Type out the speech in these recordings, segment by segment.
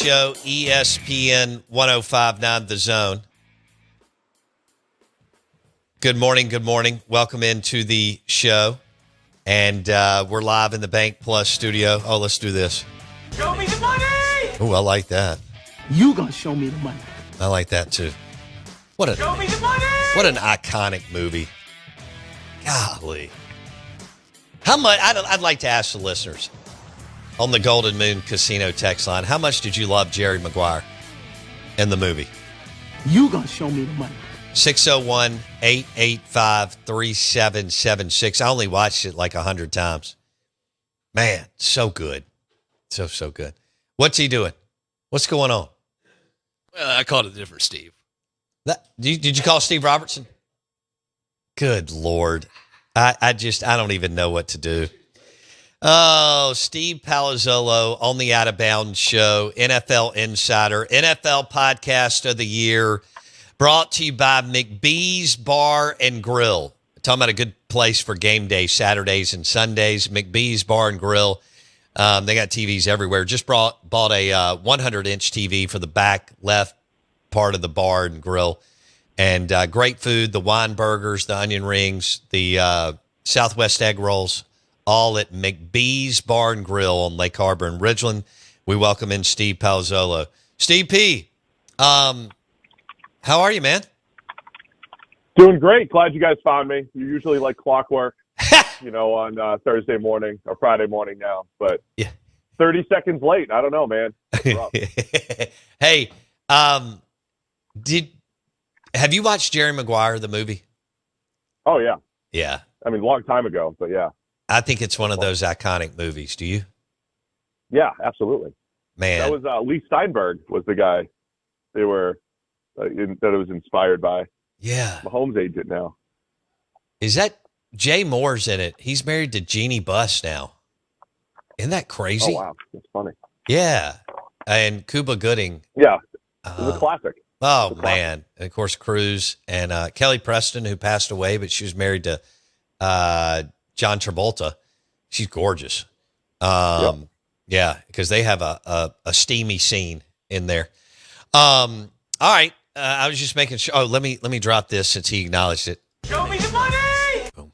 Show, ESPN 105.9 The Zone. Good morning, good morning. Welcome into the show. And we're live in the Bank Plus studio. Oh, let's do this. Show me the money! Oh, I like that. You gonna show me the money. I like that, too. Show me the money! What an iconic movie. Golly. How much? I'd like to ask the listeners on the Golden Moon Casino text line, how much did you love Jerry Maguire in the movie? You gonna show me the money. 601-885-3776. I only watched it like 100 times. Man, so good. So good. What's he doing? What's going on? Well, I called it a different Steve. Did you call Steve Robertson? Good Lord. I don't even know what to do. Oh, Steve Palazzolo on the Out of Bounds Show, NFL Insider, NFL Podcast of the Year, brought to you by McBee's Bar and Grill. Talking about a good place for game day, Saturdays and Sundays. McBee's Bar and Grill. They got TVs everywhere. Just bought a 100-inch TV for the back left part of the bar and grill. And great food, the wine burgers, the onion rings, the Southwest egg rolls, all at McBee's Bar and Grill on Lake Harbor in Ridgeland. We welcome in Steve Palazzolo. Steve P., how are you, man? Doing great. Glad you guys found me. You're usually like clockwork, on Thursday morning or Friday morning now. But yeah. 30 seconds late. I don't know, man. Hey, have you watched Jerry Maguire, the movie? Oh, yeah. Yeah. I mean, a long time ago, but yeah. I think it's one of those iconic movies. Do you? Yeah, absolutely. Man. That was Lee Steinberg was the guy they were that it was inspired by. Yeah. Mahomes' agent now. Is that Jay Moore's in it? He's married to Jeannie Buss now. Isn't that crazy? Oh, wow. That's funny. Yeah. And Cuba Gooding. Yeah. It was a classic. Oh, man. And of course, Cruz and Kelly Preston, who passed away, but she was married to John Travolta. She's gorgeous. Yep. Yeah, because they have a steamy scene in there. All right. I was just making sure. Oh, let me drop this since he acknowledged it. Show me the money! Boom.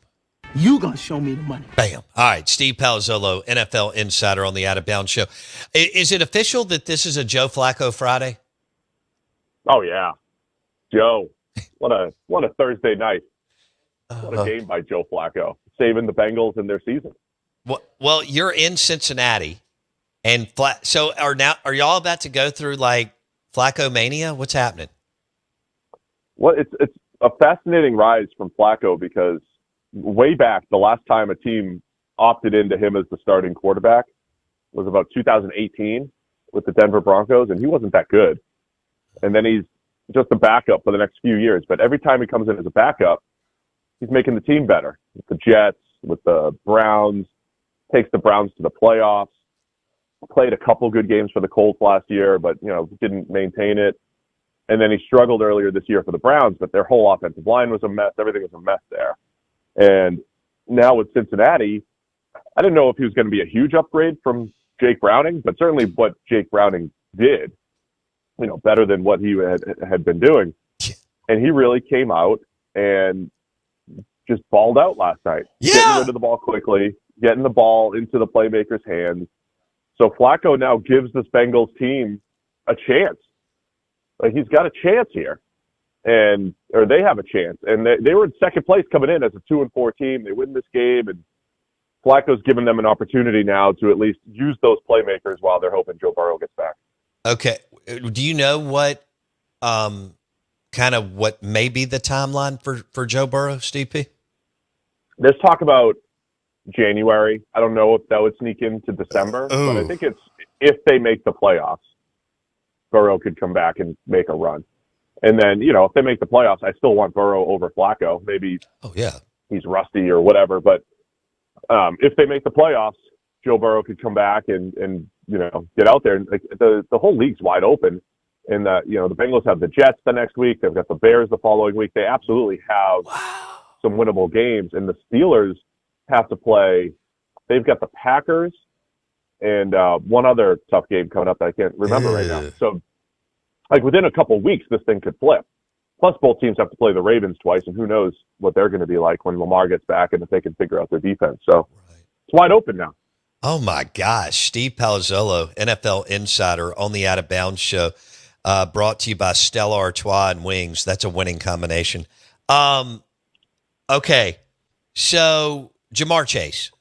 You gonna show me the money. Bam. All right. Steve Palazzolo, NFL Insider on the Out of Bounds Show. Is it official that this is a Joe Flacco Friday? Oh, yeah. Joe. What a Thursday night. What a game by Joe Flacco. Saving the Bengals in their season. Well, you're in Cincinnati. And so are y'all about to go through like Flacco mania? What's happening? Well, it's a fascinating rise from Flacco because way back, the last time a team opted into him as the starting quarterback was about 2018 with the Denver Broncos, and he wasn't that good. And then he's just a backup for the next few years. But every time he comes in as a backup, he's making the team better. With the Jets, with the Browns, takes the Browns to the playoffs, played a couple good games for the Colts last year, but, didn't maintain it. And then he struggled earlier this year for the Browns, but their whole offensive line was a mess. Everything was a mess there. And now with Cincinnati, I didn't know if he was going to be a huge upgrade from Jake Browning, but certainly what Jake Browning did, better than what he had been doing. And he really came out and just balled out last night. Yeah. Getting rid of the ball quickly, getting the ball into the playmaker's hands. So Flacco now gives this Bengals team a chance. Like, he's got a chance here, or they have a chance. And they were in second place coming in as a 2-4 team. They win this game, and Flacco's given them an opportunity now to at least use those playmakers while they're hoping Joe Burrow gets back. Okay. Do you know what what may be the timeline for Joe Burrow, Steve P? There's talk about January. I don't know if that would sneak into December, but I think it's if they make the playoffs, Burrow could come back and make a run. And then, if they make the playoffs, I still want Burrow over Flacco. Maybe he's rusty or whatever, but if they make the playoffs, Joe Burrow could come back and get out there. And the whole league's wide open. And the Bengals have the Jets the next week. They've got the Bears the following week. They absolutely have some winnable games. And the Steelers have to play. They've got the Packers, and one other tough game coming up that I can't remember right now. Yeah. So, like, within a couple of weeks, this thing could flip. Plus, both teams have to play the Ravens twice, and who knows what they're going to be like when Lamar gets back and if they can figure out their defense. So it's wide open now. Oh, my gosh. Steve Palazzolo, NFL Insider on the Out of Bounds show, brought to you by Stella Artois and Wings. That's a winning combination. Okay, so Jamar Chase,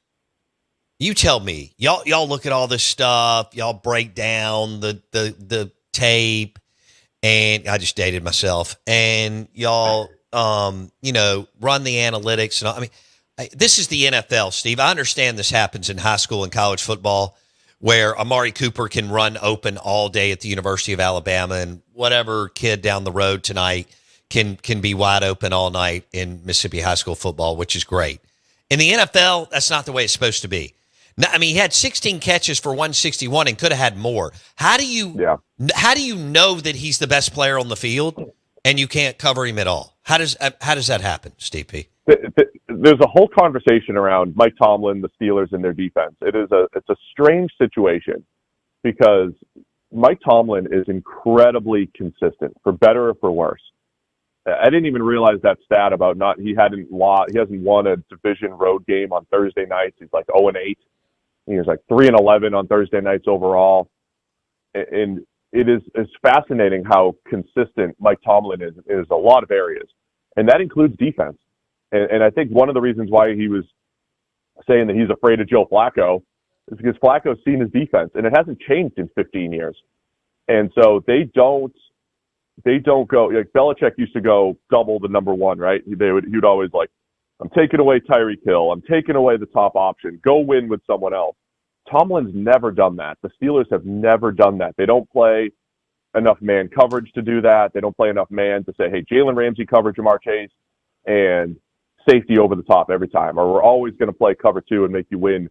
you tell me. Y'all look at all this stuff. Y'all break down the tape. And I just dated myself. And y'all, run the analytics. And all. I mean, this is the NFL, Steve. I understand this happens in high school and college football where Amari Cooper can run open all day at the University of Alabama and whatever kid down the road tonight can be wide open all night in Mississippi high school football, which is great. In the NFL, that's not the way it's supposed to be. No, I mean, he had 16 catches for 161 and could have had more. How do you know that he's the best player on the field and you can't cover him at all? How does that happen, Steve P? There's a whole conversation around Mike Tomlin, the Steelers, and their defense. It's a strange situation because Mike Tomlin is incredibly consistent, for better or for worse. I didn't even realize that stat about he hasn't won a division road game on Thursday nights. He's like 0-8. He was like 3-11 on Thursday nights overall. And it's fascinating how consistent Mike Tomlin is a lot of areas. And that includes defense. And I think one of the reasons why he was saying that he's afraid of Joe Flacco is because Flacco's seen his defense, and it hasn't changed in 15 years. And so they don't go, like Belichick used to go double the number one, right? He'd always like, I'm taking away Tyreek Hill. I'm taking away the top option. Go win with someone else. Tomlin's never done that. The Steelers have never done that. They don't play enough man coverage to do that. They don't play enough man to say, hey, Jalen Ramsey cover Jamar Chase and safety over the top every time. Or we're always going to play cover two and make you win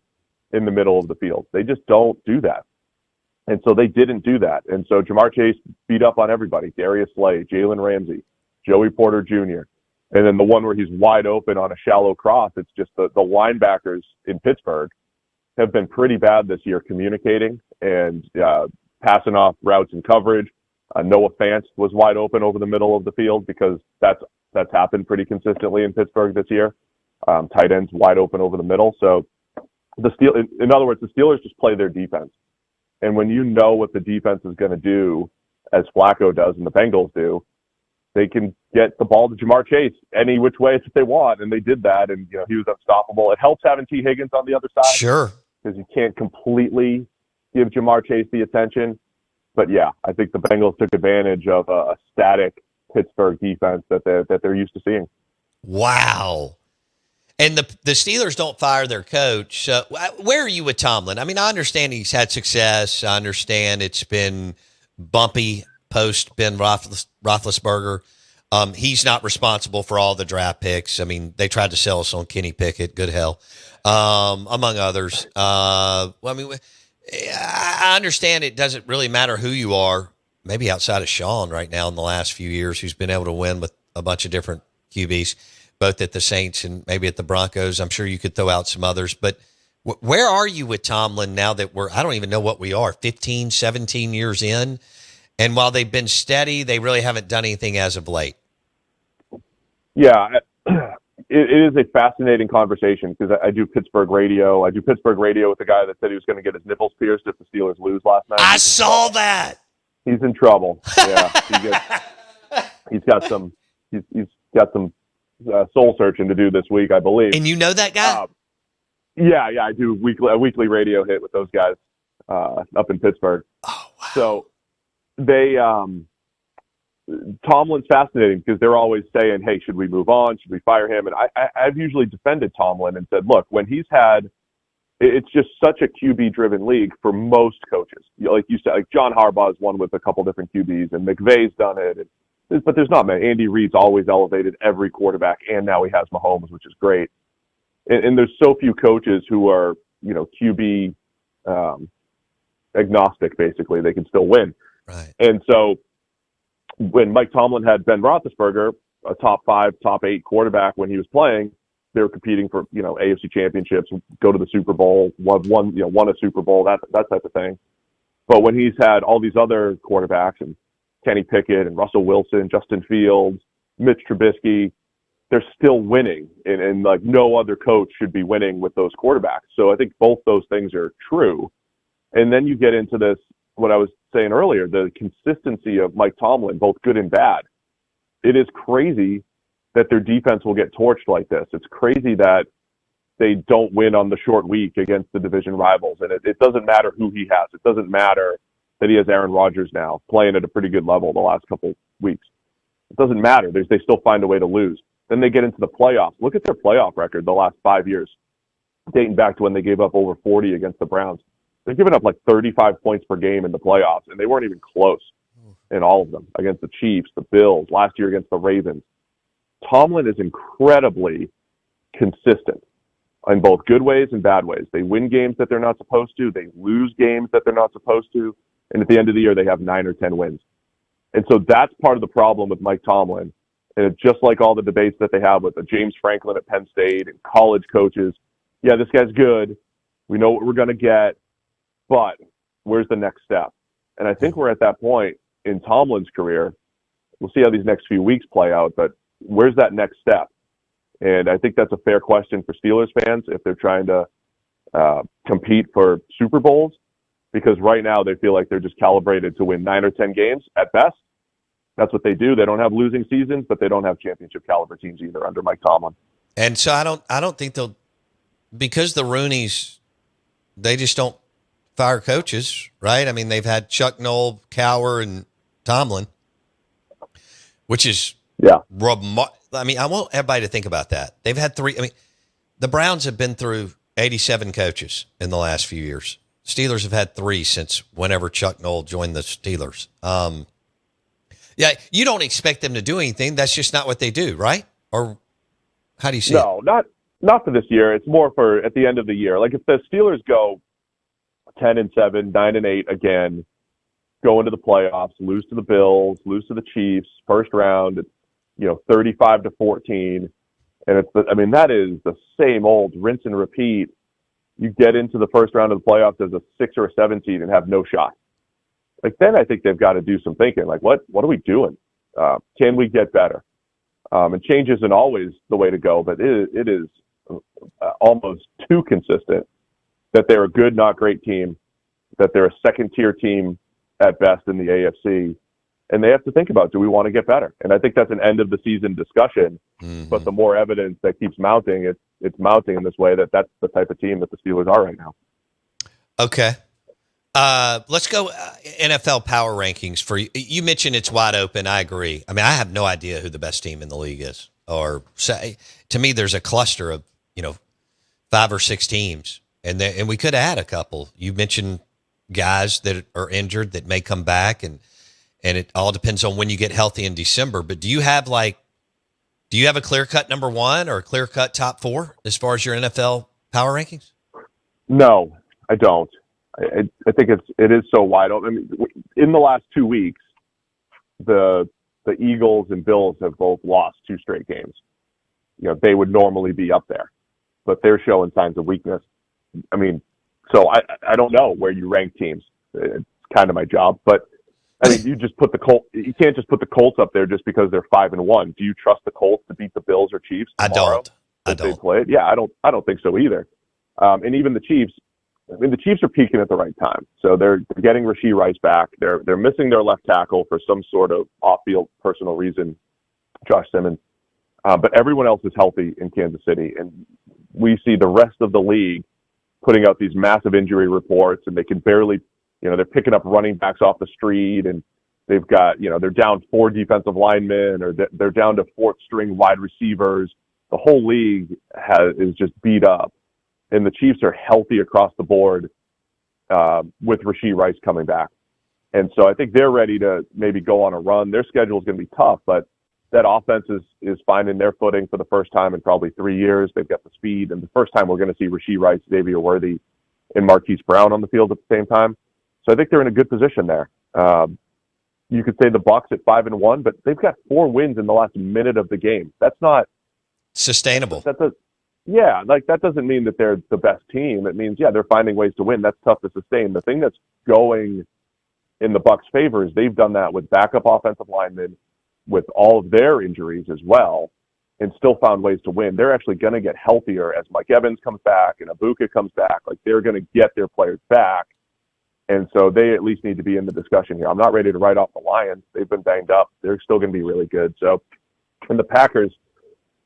in the middle of the field. They just don't do that. And so they didn't do that. And so Jamar Chase beat up on everybody. Darius Slay, Jalen Ramsey, Joey Porter Jr., and then the one where he's wide open on a shallow cross, it's just the linebackers in Pittsburgh have been pretty bad this year communicating and passing off routes and coverage. Noah Fant was wide open over the middle of the field because that's happened pretty consistently in Pittsburgh this year. Tight ends wide open over the middle. So in other words, the Steelers just play their defense. And when you know what the defense is going to do, as Flacco does and the Bengals do, they can get the ball to Jamar Chase any which way that they want, and they did that, and he was unstoppable. It helps having T. Higgins on the other side. Sure. Because you can't completely give Jamar Chase the attention. But, yeah, I think the Bengals took advantage of a static Pittsburgh defense that they're used to seeing. Wow. And the Steelers don't fire their coach. Where are you with Tomlin? I mean, I understand he's had success. I understand it's been bumpy post Ben Roethlisberger. He's not responsible for all the draft picks. I mean, they tried to sell us on Kenny Pickett. Good hell. Among others. I understand it doesn't really matter who you are, maybe outside of Sean right now in the last few years, who's been able to win with a bunch of different QBs, both at the Saints and maybe at the Broncos. I'm sure you could throw out some others. But where are you with Tomlin now that I don't even know what we are, 15, 17 years in? And while they've been steady, they really haven't done anything as of late. Yeah, it is a fascinating conversation because I do Pittsburgh radio. I do Pittsburgh radio with the guy that said he was going to get his nipples pierced if the Steelers lose last night. I saw that. He's in trouble. Yeah, he's got some soul searching to do this week, I believe. And you know that guy? Yeah, I do a weekly radio hit with those guys up in Pittsburgh. Oh, wow. So Tomlin's fascinating because they're always saying, hey, should we move on? Should we fire him? And I've usually defended Tomlin and said, look, when he's had – it's just such a QB-driven league for most coaches. Like you said, like John Harbaugh's won with a couple different QBs, and McVay's done it. But there's not many. Andy Reid's always elevated every quarterback, and now he has Mahomes, which is great. And there's so few coaches who are, QB agnostic, basically. They can still win. Right. And so when Mike Tomlin had Ben Roethlisberger, a top 5, top 8 quarterback when he was playing, they were competing for, AFC championships, go to the Super Bowl, won a Super Bowl, that type of thing. But when he's had all these other quarterbacks and Kenny Pickett and Russell Wilson, Justin Fields, Mitch Trubisky, they're still winning, and like no other coach should be winning with those quarterbacks. So I think both those things are true. And then you get into this, what I was saying earlier, the consistency of Mike Tomlin, both good and bad. It is crazy that their defense will get torched like this. It's crazy that they don't win on the short week against the division rivals. And it doesn't matter who he has. It doesn't matter that he has Aaron Rodgers now playing at a pretty good level the last couple weeks. It doesn't matter. They still find a way to lose. Then they get into the playoffs. Look at their playoff record the last 5 years, dating back to when they gave up over 40 against the Browns. They're giving up like 35 points per game in the playoffs, and they weren't even close in all of them against the Chiefs, the Bills, last year against the Ravens. Tomlin is incredibly consistent in both good ways and bad ways. They win games that they're not supposed to. They lose games that they're not supposed to. And at the end of the year, they have 9 or 10 wins. And so that's part of the problem with Mike Tomlin. And it's just like all the debates that they have with James Franklin at Penn State and college coaches. Yeah, this guy's good. We know what we're going to get. But where's the next step? And I think we're at that point in Tomlin's career. We'll see how these next few weeks play out, but where's that next step? And I think that's a fair question for Steelers fans if they're trying to compete for Super Bowls, because right now they feel like they're just calibrated to win 9 or 10 games at best. That's what they do. They don't have losing seasons, but they don't have championship caliber teams either under Mike Tomlin. And so I don't think they'll, because the Rooneys, they just don't fire coaches, right? I mean, they've had Chuck Noll, Cowher, and Tomlin, which is I mean, I want everybody to think about that. They've had 3. I mean, the Browns have been through 87 coaches in the last few years. Steelers have had 3 since whenever Chuck Noll joined the Steelers. Yeah, you don't expect them to do anything. That's just not what they do, right? Or how do you see it? No, not for this year. It's more for at the end of the year. Like if the Steelers go 10-7, 9-8 again, go into the playoffs, lose to the Bills, lose to the Chiefs, first round, 35-14, and that is the same old rinse and repeat. You get into the first round of the playoffs as a 6 or a 7 seed and have no shot. Like then I think they've got to do some thinking. Like what are we doing? Can we get better? And change isn't always the way to go, but it is almost too consistent that they're a good, not great team, that they're a second-tier team at best in the AFC, and they have to think about, do we want to get better? And I think that's an end-of-the-season discussion, but the more evidence that keeps mounting, it's mounting in this way that's the type of team that the Steelers are right now. Okay. Let's go NFL power rankings for you. You mentioned it's wide open. I agree. I mean, I have no idea who the best team in the league is. Or say, to me, there's a cluster of 5 or 6 teams, and we could add a couple. You mentioned guys that are injured that may come back, and it all depends on when you get healthy in December. But do you have a clear-cut number 1 or a clear-cut top 4 as far as your NFL power rankings? No, I don't. I think it is so wide open. I mean, in the last 2 weeks, the Eagles and Bills have both lost 2 straight games. They would normally be up there, but they're showing signs of weakness. I mean, so I don't know where you rank teams. It's kind of my job, but I mean, you just put the Colts. You can't just put the Colts up there just because they're 5-1. Do you trust the Colts to beat the Bills or Chiefs tomorrow? I don't. They played? Yeah, I don't think so either. And even the Chiefs. I mean, the Chiefs are peaking at the right time. So they're getting Rashee Rice back. They're missing their left tackle for some sort of off-field personal reason, Josh Simmons. But everyone else is healthy in Kansas City. And we see the rest of the league putting out these massive injury reports, and they can barely, they're picking up running backs off the street, and they've got, they're down 4 defensive linemen, or they're down to 4th-string wide receivers. The whole league is just beat up. And the Chiefs are healthy across the board with Rashee Rice coming back. And so I think they're ready to maybe go on a run. Their schedule is going to be tough, but that offense is finding their footing for the first time in probably 3 years. They've got the speed, and the first time we're going to see Rashee Rice, Xavier Worthy, and Marquise Brown on the field at the same time. So I think they're in a good position there. You could say the Bucs at 5-1, but they've got 4 wins in the last minute of the game. That's not sustainable. Yeah, like that doesn't mean that they're the best team. It means, yeah, they're finding ways to win. That's tough to sustain. The thing that's going in the Bucs' favor is they've done that with backup offensive linemen, with all of their injuries as well, and still found ways to win. They're actually going to get healthier as Mike Evans comes back and Ibuka comes back. Like, they're going to get their players back, and so they at least need to be in the discussion here. I'm not ready to write off the Lions. They've been banged up. They're still going to be really good. So, and the Packers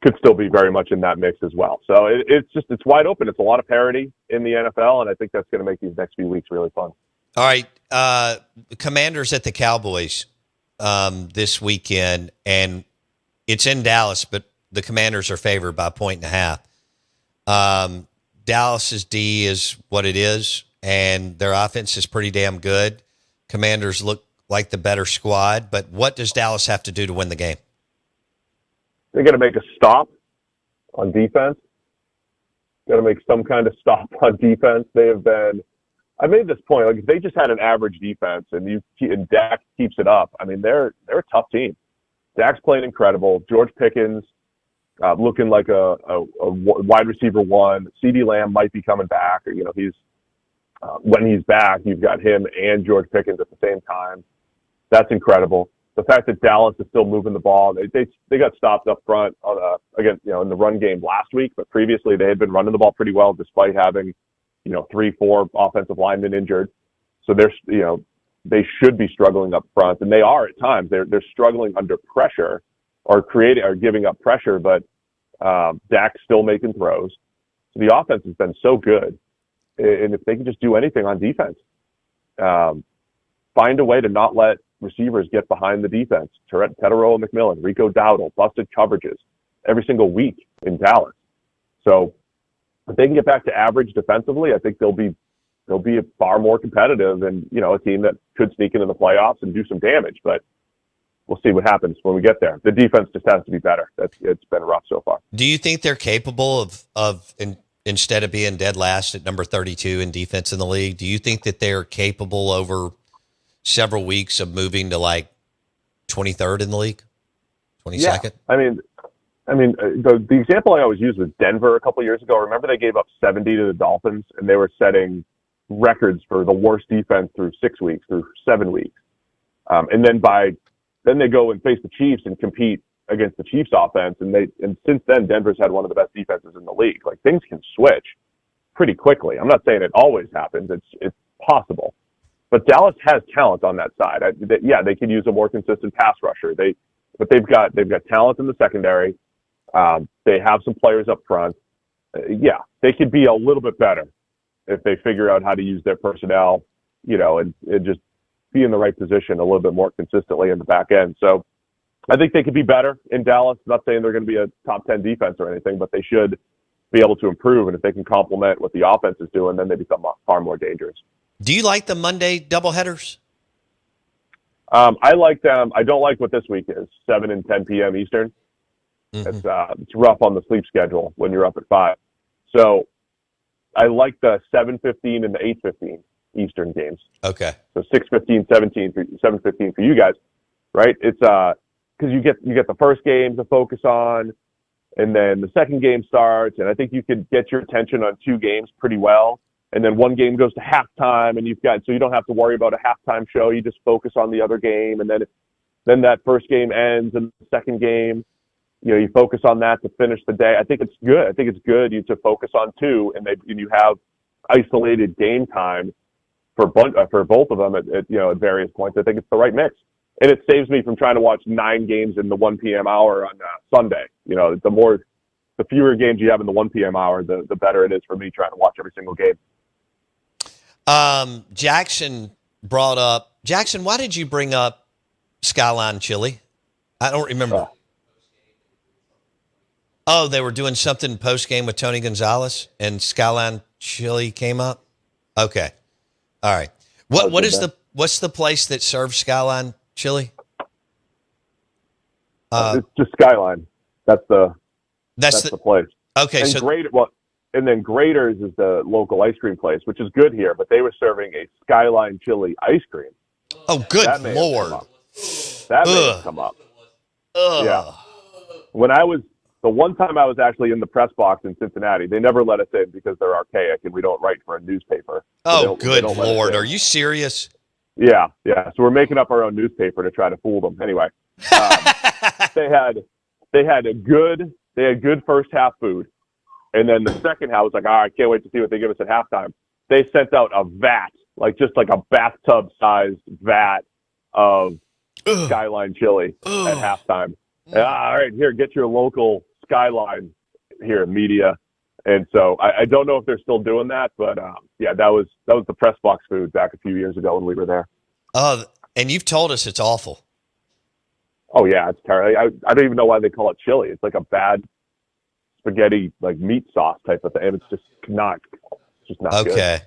could still be very much in that mix as well. So it's wide open. It's a lot of parity in the NFL, and I think that's going to make these next few weeks really fun. All right, Commanders at the Cowboys this weekend, and it's in Dallas, but the Commanders are favored by 1.5. Dallas's D is what it is, and their offense is pretty damn good. Commanders look like the better squad, but what does Dallas have to do to win the game? They're going to make a stop on defense. Got to make some kind of stop on defense. They have been. I made this point. Like, if they just had an average defense and Dak keeps it up, I mean, they're a tough team. Dak's playing incredible. George Pickens looking like a wide receiver one. CeeDee Lamb might be coming back, or he's when he's back, you've got him and George Pickens at the same time. That's incredible. The fact that Dallas is still moving the ball, they got stopped up front on again, in the run game last week, but previously they had been running the ball pretty well despite having 3-4 offensive linemen injured. So they should be struggling up front, and they are at times. They're struggling under pressure or giving up pressure, but Dak's still making throws. So the offense has been so good, and if they can just do anything on defense, find a way to not let receivers get behind the defense. Tedero McMillan, Rico Dowdle, busted coverages every single week in Dallas. So if they can get back to average defensively, I think they'll be far more competitive and, a team that could sneak into the playoffs and do some damage. But we'll see what happens when we get there. The defense just has to be better. It's been rough so far. Do you think they're capable of instead of being dead last at number 32 in defense in the league, do you think that they're capable over several weeks of moving to like 23rd in the league, 22nd? Yeah. I mean, the example I always use was Denver a couple of years ago. Remember, they gave up 70 to the Dolphins, and they were setting records for the worst defense through 6 weeks, through 7 weeks. And then they go and face the Chiefs and compete against the Chiefs offense. And since then, Denver's had one of the best defenses in the league. Like, things can switch pretty quickly. I'm not saying it always happens. It's possible. But Dallas has talent on that side. They could use a more consistent pass rusher. But they've got talent in the secondary. They have some players up front. They could be a little bit better if they figure out how to use their personnel, and just be in the right position a little bit more consistently in the back end. So I think they could be better in Dallas. I'm not saying they're going to be a top 10 defense or anything, but they should be able to improve. And if they can complement what the offense is doing, then they become far more dangerous. Do you like the Monday doubleheaders? I like them. I don't like what this week is, 7 and 10 p.m. Eastern. Mm-hmm. It's rough on the sleep schedule when you're up at 5. So I like the 7:15 and the 8:15 Eastern games. Okay. So 6:15, 7:15 for you guys, right? It's because you get the first game to focus on, and then the second game starts, and I think you could get your attention on 2 games pretty well. And then one game goes to halftime, and so you don't have to worry about a halftime show. You just focus on the other game, and then that first game ends, and the second game, you focus on that to finish the day. I think it's good. I think it's good to focus on 2, and you have isolated game time for both of them at various points. I think it's the right mix, and it saves me from trying to watch 9 games in the 1 p.m. hour on Sunday. The fewer games you have in the 1 p.m. hour, the better it is for me trying to watch every single game. Jackson, why did you bring up Skyline Chili? I don't remember. Oh, they were doing something post-game with Tony Gonzalez, and Skyline Chili came up? Okay. All right. What's the place that serves Skyline Chili? It's just Skyline. That's the place. Okay. And then Grader's is the local ice cream place, which is good here, but they were serving a Skyline Chili ice cream. Oh, good Lord. That may have come up. Yeah. When I was The one time I was actually in the press box in Cincinnati, they never let us in because they're archaic and we don't write for a newspaper. Oh, good Lord. Are you serious? Yeah. So we're making up our own newspaper to try to fool them. Anyway, they had good first half food. And then the second half was like, I can't wait to see what they give us at halftime. They sent out a vat, just like a bathtub-sized vat of Skyline chili at halftime. And, all right, here, get your local Skyline here, media. And so I don't know if they're still doing that, but that was the press box food back a few years ago when we were there. Oh, and you've told us it's awful. Oh yeah, it's terrible. I don't even know why they call it chili. It's like a bad spaghetti, like meat sauce type of thing. And it's just not good.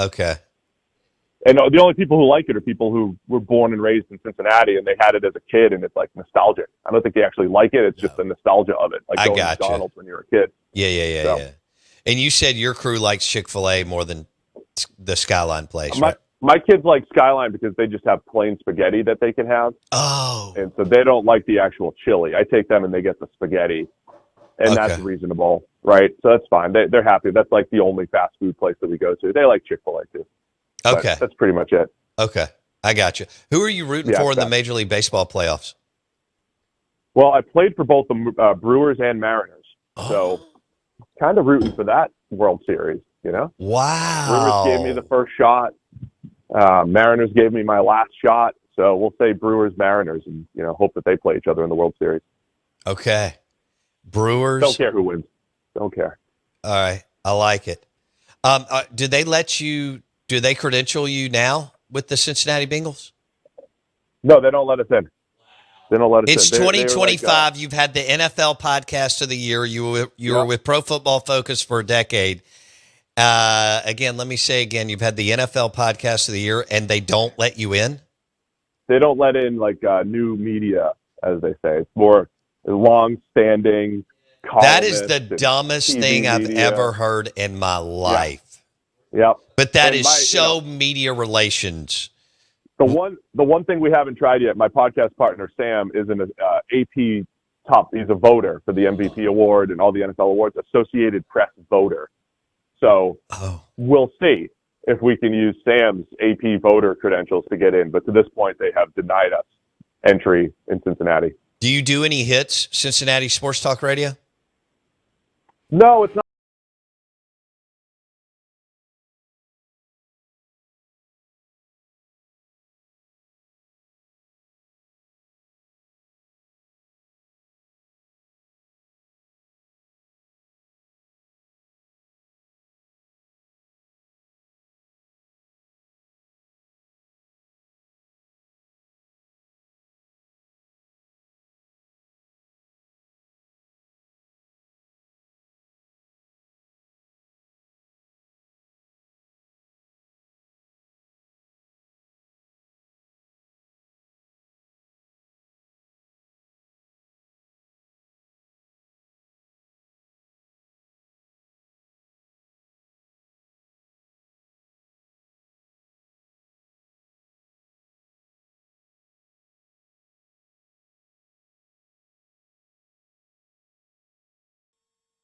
Okay. And the only people who like it are people who were born and raised in Cincinnati and they had it as a kid and it's like nostalgic. I don't think they actually like it. It's just the nostalgia of it. Like going to McDonald's when you were a kid. Yeah. And you said your crew likes Chick-fil-A more than the Skyline place, right? My kids like Skyline because they just have plain spaghetti that they can have. Oh. And so they don't like the actual chili. I take them and they get the spaghetti. And that's reasonable, right? So that's fine. They're happy. That's like the only fast food place that we go to. They like Chick-fil-A too. Okay. But that's pretty much it. Okay. I got you. Who are you rooting for in the Major League Baseball playoffs? Well, I played for both the Brewers and Mariners. So kind of rooting for that World Series, Wow. Brewers gave me the first shot. Mariners gave me my last shot. So we'll say Brewers, Mariners, and, hope that they play each other in the World Series. Okay. Brewers. Don't care who wins. Don't care. All right. I like it. Do they credential you now with the Cincinnati Bengals? No, they don't let us in. They don't let us in. It's 2025. You've had the NFL podcast of the year. You were with Pro Football Focus for a decade. Again, let me say again, you've had the NFL podcast of the year, and they don't let you in? They don't let in, new media, as they say. It's more long-standing columnists. That is the dumbest TV thing I've media. ever heard in my life. Yep. But that is media relations. The one thing we haven't tried yet, my podcast partner, Sam, is an AP top. He's a voter for the MVP award and all the NFL awards, Associated Press voter. So we'll see if we can use Sam's AP voter credentials to get in. But to this point, they have denied us entry in Cincinnati. Do you do any hits, Cincinnati Sports Talk Radio? No, it's not.